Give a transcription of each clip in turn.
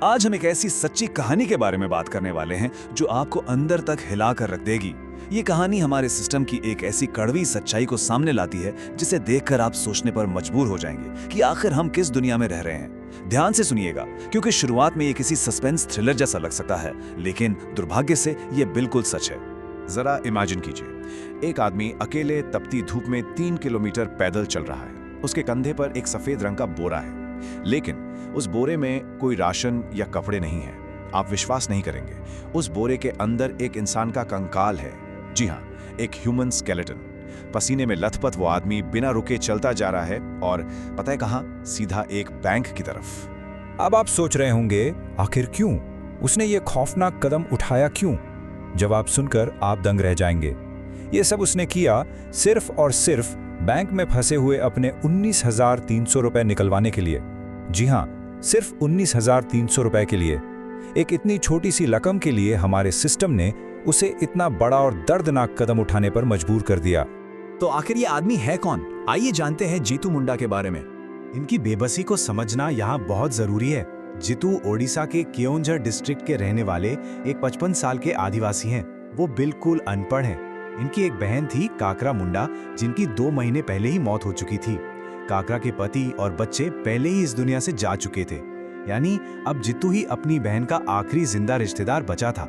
आज हम एक ऐसी सच्ची कहानी के बारे में बात करने वाले हैं जो आपको अंदर तक हिला कर रख देगी। ये कहानी हमारे सिस्टम की एक ऐसी कड़वी सच्चाई को सामने लाती है जिसे देखकर आप सोचने पर मजबूर हो जाएंगे कि आखिर हम किस दुनिया में रह रहे हैं। ध्यान से सुनिएगा, क्योंकि शुरुआत में ये किसी सस्पेंस थ्रिलर जैसा लग सकता है, लेकिन दुर्भाग्य से ये बिल्कुल सच है। जरा इमेजिन कीजिए, एक आदमी अकेले तपती धूप में 3 किलोमीटर पैदल चल रहा है। उसके कंधे पर एक सफेद रंग का बोरा है, लेकिन उस बोरे में कोई राशन या कपड़े नहीं है। आप विश्वास नहीं करेंगे, उस बोरे के अंदर एक इंसान का कंकाल है। जी हाँ, एक ह्यूमन स्केलेटन। पसीने में लथपथ वो आदमी बिना रुके चलता जा रहा है, और पता है कहाँ? सीधा एक बैंक की तरफ। अब आप सोच रहे होंगे, आखिर क्यों उसने ये खौफनाक कदम उठाया? क्यों? जवाब सुनकर आप दंग रह जाएंगे। ये सब उसने किया सिर्फ और सिर्फ बैंक में फंसे हुए अपने 19,300 रुपए निकलवाने के लिए। जी हाँ, सिर्फ 19,300 रुपए के लिए। एक इतनी छोटी सी रकम के लिए हमारे सिस्टम ने उसे इतना बड़ा और दर्दनाक कदम उठाने पर मजबूर कर दिया। तो आखिर ये आदमी है कौन? आइए जानते हैं जीतू मुंडा के बारे में। इनकी बेबसी को समझना यहाँ बहुत जरूरी है। जीतू ओडिशा के केओंझर डिस्ट्रिक्ट के रहने वाले एक 55 साल के आदिवासी हैं। वो बिल्कुल अनपढ़ हैं। इनकी एक बहन थी काकरा मुंडा, जिनकी 2 महीने पहले ही मौत हो चुकी थी। काकरा के पति और बच्चे पहले ही इस दुनिया से जा चुके थे, यानी अब जीतू ही अपनी बहन का आखिरी जिंदा रिश्तेदार बचा था।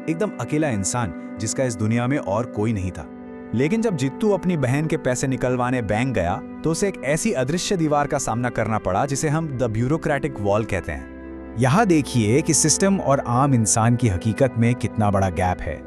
एकदम अकेला इंसान जिसका इस दुनिया में और कोई नहीं था। लेकिन जब जीतू अपनी बहन के पैसे निकलवाने बैंक गया तो उसे एक ऐसी अदृश्य दीवार का सामना करना पड़ा जिसे हम द ब्यूरोक्रेटिक वॉल कहते हैं। यहाँ देखिए कि सिस्टम और आम इंसान की हकीकत में कितना बड़ा गैप है।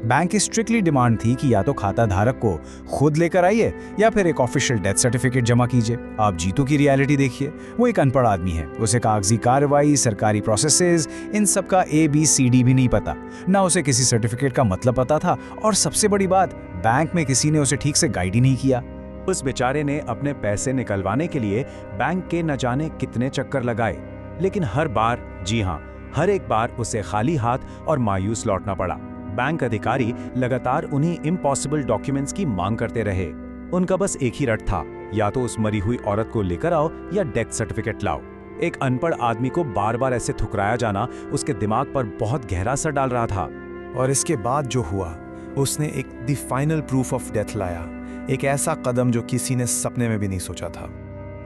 बैंक की स्ट्रिक्टली डिमांड थी कि या तो खाता धारक को खुद लेकर आइए या फिर एक ऑफिशियल डेथ सर्टिफिकेट जमा कीजिए। आप जीतू की रियलिटी देखिए। वो एक अनपढ़ आदमी है। उसे कागजी कार्रवाई, सरकारी प्रोसेसेस, इन सब का ABCD भी नहीं पता। ना उसे किसी सर्टिफिकेट का मतलब पता था, और सबसे बड़ी बात, बैंक में किसी ने उसे ठीक से गाइड ही नहीं किया। उस बेचारे ने अपने पैसे निकलवाने के लिए बैंक के न जाने कितने चक्कर लगाए, लेकिन हर बार, जी हाँ, हर एक बार उसे खाली हाथ और मायूस लौटना पड़ा। बैंक अधिकारी लगातार उन्हीं इम्पॉसिबल डॉक्यूमेंट्स की मांग करते रहे। उनका बस एक ही रट था, या तो उस मरी हुई औरत को लेकर आओ या डेथ सर्टिफिकेट लाओ। एक अनपढ़ आदमी को बार बार ऐसे ठुकराया जाना उसके दिमाग पर बहुत गहरा असर डाल रहा था। और इसके बाद जो हुआ, उसने एक the final proof of death लाया। एक ऐसा कदम जो किसी ने सपने में भी नहीं सोचा था।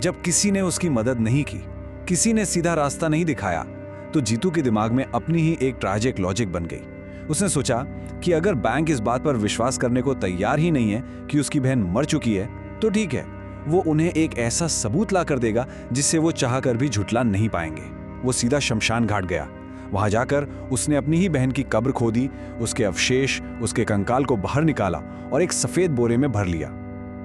जब किसी ने उसकी मदद नहीं की, किसी ने सीधा रास्ता नहीं दिखाया, तो जीतू के दिमाग में अपनी ही एक ट्रैजिक लॉजिक बन गई। उसने सोचा कि अगर बैंक इस बात पर विश्वास करने को तैयार ही नहीं है कि उसकी बहन मर चुकी है, तो ठीक है, वो उन्हें एक ऐसा सबूत ला कर देगा जिससे वो चाहकर भी झुठला नहीं पाएंगे। वो सीधा शमशान घाट गया। वहां जाकर उसने अपनी ही बहन की कब्र खोदी, उसके अवशेष, उसके कंकाल को बाहर निकाला और एक सफेद बोरे में भर लिया।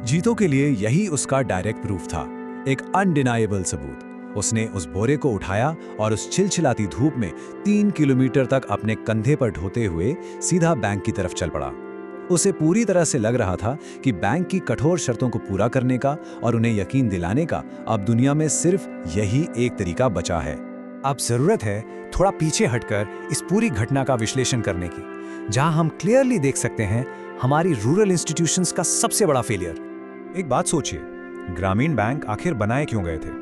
जीतू के लिए यही उसका डायरेक्ट प्रूफ था, एक अनडिनाइबल सबूत। उसने उस बोरे को उठाया और उस चिलचिलाती धूप में 3 किलोमीटर तक अपने कंधे पर ढोते हुए सीधा बैंक की तरफ चल पड़ा। उसे पूरी तरह से लग रहा था कि बैंक की कठोर शर्तों को पूरा करने का और उन्हें यकीन दिलाने का अब दुनिया में सिर्फ यही एक तरीका बचा है। अब जरूरत है थोड़ा पीछे हटकर इस पूरी घटना का विश्लेषण करने की, जहां हम क्लियरली देख सकते हैं हमारी रूरल इंस्टीट्यूशंस का सबसे बड़ा फेलियर। एक बात सोचिए, ग्रामीण बैंक आखिर बनाए क्यों गए थे?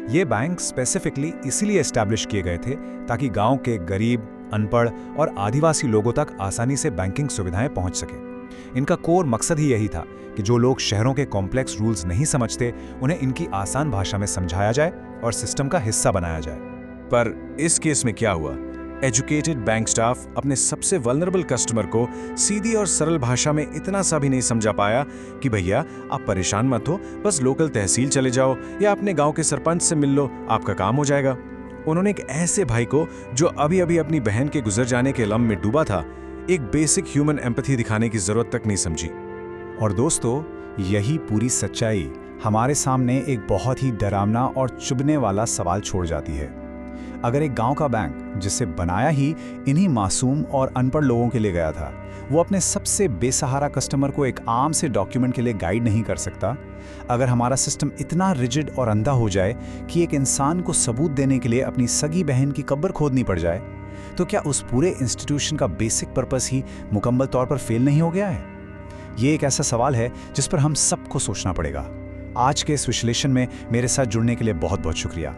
ये बैंक स्पेसिफिकली इसीलिए एस्टैब्लिश किए गए थे ताकि गांव के गरीब, अनपढ़ और आदिवासी लोगों तक आसानी से बैंकिंग सुविधाएं पहुंच सके। इनका कोर मकसद ही यही था कि जो लोग शहरों के कॉम्प्लेक्स रूल्स नहीं समझते, उन्हें इनकी आसान भाषा में समझाया जाए और सिस्टम का हिस्सा बनाया जाए। पर इस केस में क्या हुआ? एजुकेटेड बैंक स्टाफ अपने सबसे वल्नरेबल कस्टमर को सीधी और सरल भाषा में इतना सा भी नहीं समझा पाया कि भैया आप परेशान मत हो, बस लोकल तहसील चले जाओ या अपने गांव के सरपंच से मिल लो, आपका काम हो जाएगा। उन्होंने एक ऐसे भाई को जो अभी अभी अपनी बहन के गुजर जाने के लम्ब में डूबा था, एक बेसिक ह्यूमन एम्पैथी दिखाने की जरूरत तक नहीं समझी। और दोस्तों, यही पूरी सच्चाई हमारे सामने एक बहुत ही डरावना और चुभने वाला सवाल छोड़ जाती है। अगर एक गांव का बैंक, जिसे बनाया ही इन्हीं मासूम और अनपढ़ लोगों के लिए गया था, वो अपने सबसे बेसहारा कस्टमर को एक आम से डॉक्यूमेंट के लिए गाइड नहीं कर सकता, अगर हमारा सिस्टम इतना रिजिड और अंधा हो जाए कि एक इंसान को सबूत देने के लिए अपनी सगी बहन की कब्र खोदनी पड़ जाए, तो क्या उस पूरे इंस्टीट्यूशन का बेसिक पर्पस ही मुकम्मल तौर पर फेल नहीं हो गया है? ये एक ऐसा सवाल है जिस पर हम सबको सोचना पड़ेगा। आज के इस विश्लेषण में मेरे साथ जुड़ने के लिए बहुत बहुत शुक्रिया।